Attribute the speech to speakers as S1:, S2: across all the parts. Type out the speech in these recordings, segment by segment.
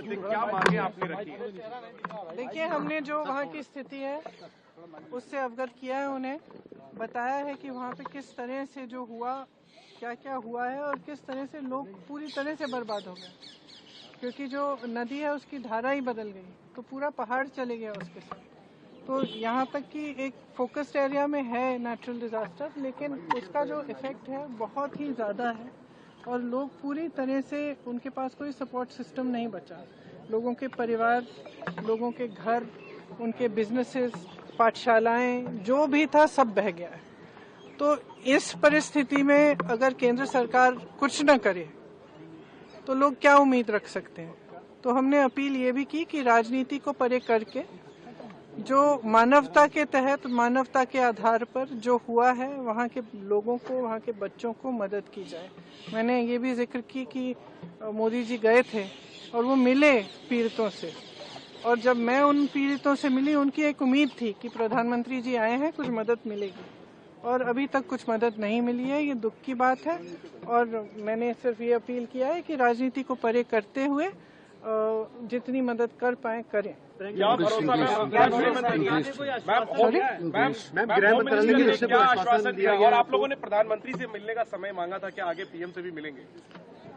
S1: से क्या मांगे आपने रखी है?
S2: देखिए, हमने जो वहाँ की स्थिति है उससे अवगत किया है, उन्हें बताया है कि वहाँ पे किस तरह से जो हुआ, क्या क्या हुआ है और किस तरह से लोग पूरी तरह से बर्बाद हो गए, क्योंकि जो नदी है उसकी धारा ही बदल गई, तो पूरा पहाड़ चले गया उसके साथ। तो यहाँ तक कि एक फोकस्ड एरिया में है नेचुरल डिजास्टर, लेकिन उसका जो इफेक्ट है बहुत ही ज़्यादा है और लोग पूरी तरह से, उनके पास कोई सपोर्ट सिस्टम नहीं बचा। लोगों के परिवार, लोगों के घर, उनके बिजनेसेस, पाठशालाएं, जो भी था सब बह गया है। तो इस परिस्थिति में अगर केंद्र सरकार कुछ न करे तो लोग क्या उम्मीद रख सकते हैं। तो हमने अपील ये भी की कि राजनीति को परे करके जो मानवता के तहत, मानवता के आधार पर जो हुआ है, वहाँ के लोगों को, वहाँ के बच्चों को मदद की जाए। मैंने ये भी जिक्र की कि मोदी जी गए थे और वो मिले पीड़ितों से, और जब मैं उन पीड़ितों से मिली, उनकी एक उम्मीद थी कि प्रधानमंत्री जी आए हैं, कुछ मदद मिलेगी, और अभी तक कुछ मदद नहीं मिली है। ये दुख की बात है और मैंने सिर्फ ये अपील किया है कि राजनीति को परे करते हुए जितनी मदद कर पाए करें।
S1: क्या भरोसा क्या आश्वासन दिया, और आप लोगों ने प्रधानमंत्री से मिलने का समय मांगा था, क्या आगे पीएम से भी मिलेंगे?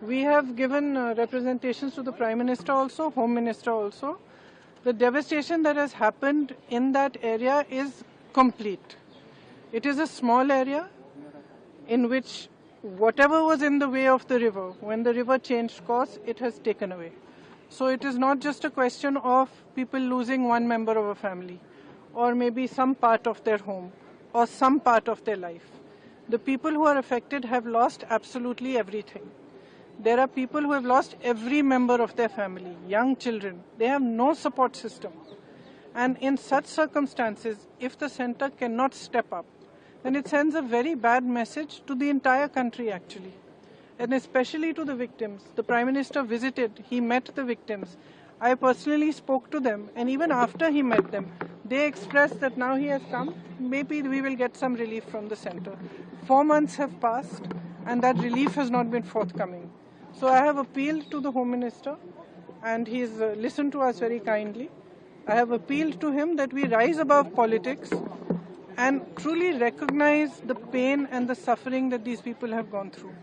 S2: We have given representations to the Prime Minister also, Home Minister also. The devastation that has happened in that area is complete. It is a small area in which whatever was in the way of the river, when the river changed course, it has taken away. So it is not just a question of people losing one member of a family, or maybe some part of their home, or some part of their life. The people who are affected have lost absolutely everything. There are people who have lost every member of their family, young children. They have no support system. And in such circumstances, if the center cannot step up, then it sends a very bad message to the entire country actually. And especially to the victims. The Prime Minister visited, he met the victims. I personally spoke to them, and even after he met them, they expressed that now he has come, maybe we will get some relief from the center. 4 months have passed and that relief has not been forthcoming. So I have appealed to the Home Minister, and he's listened to us very kindly. I have appealed to him that we rise above politics and truly recognize the pain and the suffering that these people have gone through.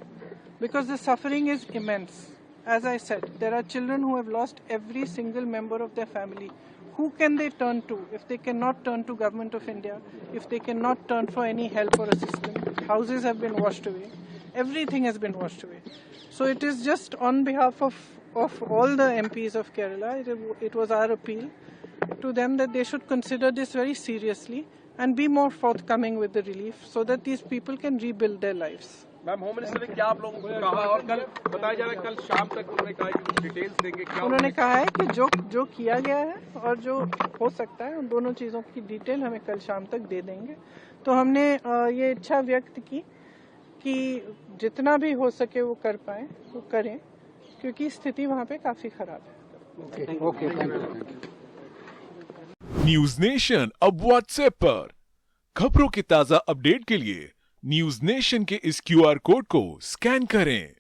S2: Because the suffering is immense. As I said, there are children who have lost every single member of their family. Who can they turn to if they cannot turn to Government of India, if they cannot turn for any help or assistance? Houses have been washed away. Everything has been washed away. So it is just on behalf of all the MPs of Kerala, it was our appeal to them that they should consider this very seriously and be more forthcoming with the relief so that these people can rebuild their lives.
S1: Ma'am, home minister ने क्या आप लोगों को कहा, और कल बताया जा रहा है कल शाम तक उन्होंने कहा कि कुछ डिटेल्स देंगे? क्या
S2: उन्होंने कहा है कि जो किया गया है और जो हो सकता है, उन दोनों चीज़ों की डिटेल हमें कल शाम तक दे देंगे। तो हमने ये इच्छा व्यक्त की कि जितना भी हो सके वो कर पाए, वो करें, क्योंकि स्थिति वहाँ पे काफ़ी खराब है।
S3: ओके,
S4: न्यूज नेशन अब व्हाट्सएप पर खबरों के ताजा अपडेट के लिए न्यूज नेशन के इस QR कोड को स्कैन करें।